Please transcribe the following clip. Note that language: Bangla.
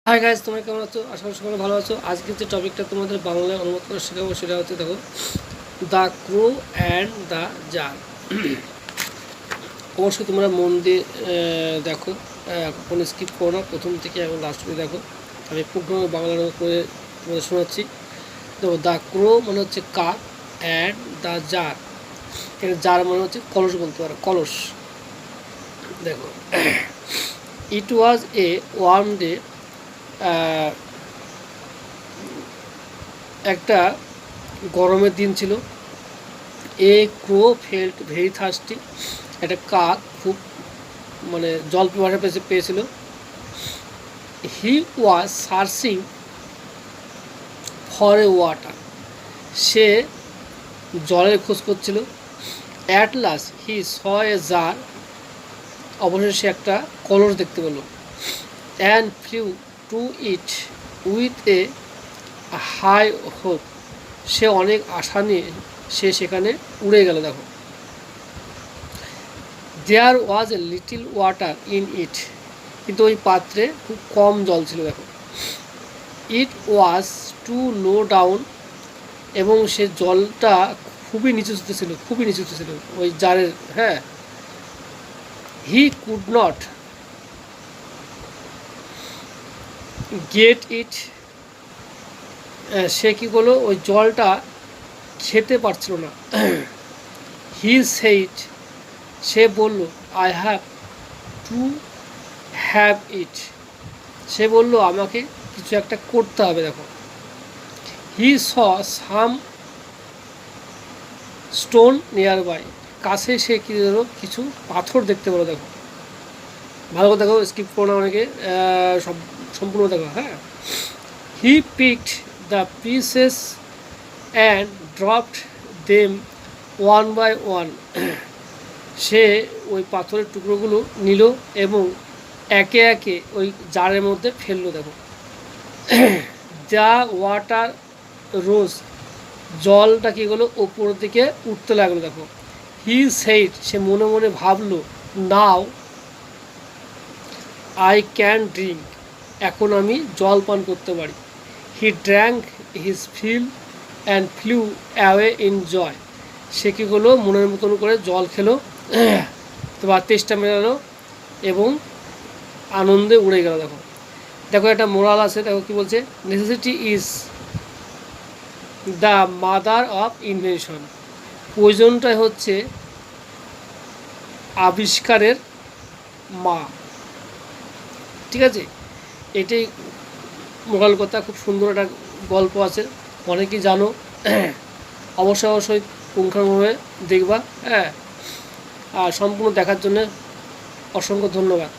হাই গাইস, তোমরা কেমন আছো? আশা করি সকলে ভালো আছো। আজকে যে টপিকটা তোমাদের বাংলায় অনুবাদ করে শেখাবো সেটা হচ্ছে, দেখো, the crow and the jar. অবশ্যই তোমরা মন দিয়ে দেখো, কোনো স্কিপ করো না, প্রথম থেকে এবং লাস্ট অবধি দেখো। আমি পূর্ণ বাংলা অনুবাদ করে তোমাদের শোনাচ্ছি। দেখো, দ্য ক্রো মানে হচ্ছে কাক, অ্যান্ড দ্য জার, এখানে জার মানে হচ্ছে কলস বলতে পারো, কলস। দেখো, ইট ওয়াজ এ ওয়ার্ম ডে, একটা গরমের দিন ছিল। A crow felt very thirsty, একটা কাক খুব জল পিপাসা পেয়েছিল। He was searching for a water, সে জলের খোঁজ করছিল। At last he saw a jar, অবশেষে সে একটা কলস দেখতে পেল। And flew to it with a high hope, সে অনেক আশা নিয়ে সে সেখানে উড়ে গেল। দেখো, there was a little water in it, কিন্তু ওই পাত্রে খুব কম জল ছিল। দেখো, ইট ওয়াজ টু লো ডাউন, এবং সে জলটা খুবই নিচুতে ছিল, খুবই নিচুতে ছিল ওই জারের। হ্যাঁ, he could not get it, সে কী করলো, ওই জলটা খেতে পারছিল না। হি সেইড, সে বলল, I have to have it, সে বলল আমাকে কিছু একটা করতে হবে। দেখো, he saw some stone nearby, কাছে সে কী হলো, কিছু পাথর দেখতে পেলো। দেখো, ভালো করে দেখো, স্কিপ করো না অনেকে, সব সম্পূর্ণ দেখো। হ্যাঁ, he picked the pieces and dropped them one by one, সে ওই পাথরের টুকরোগুলো নিল এবং একে একে ওই জারের মধ্যে ফেললো। দেখো, দ্য ওয়াটার রোজ, জলটা কী হলো, ওপরের দিকে উঠতে লাগলো। দেখো, হি সেইড, সে মনে মনে ভাবলো, নাও আই ক্যান ড্রিঙ্ক, এখন আমি জল পান করতে পারি। He drank his fill and flew away in joy, সে কী হলো, মনের মতন করে জল খেলো, তো বা তেষ্টা মেটালো এবং আনন্দে উড়ে গেল। দেখো, দেখো একটা মোরাল আছে। দেখো কী বলছে, necessity is the mother of invention, প্রয়োজনটাই হচ্ছে আবিষ্কারের মা। ঠিক আছে, এটাই মোরাল কথা। খুব সুন্দর একটা গল্প আছে, অনেকেই জানো। অবশ্যই অবশ্যই পুঙ্খানুপুঙ্খভাবে দেখবা। হ্যাঁ, আর সম্পূর্ণ দেখার জন্য অসংখ্য ধন্যবাদ।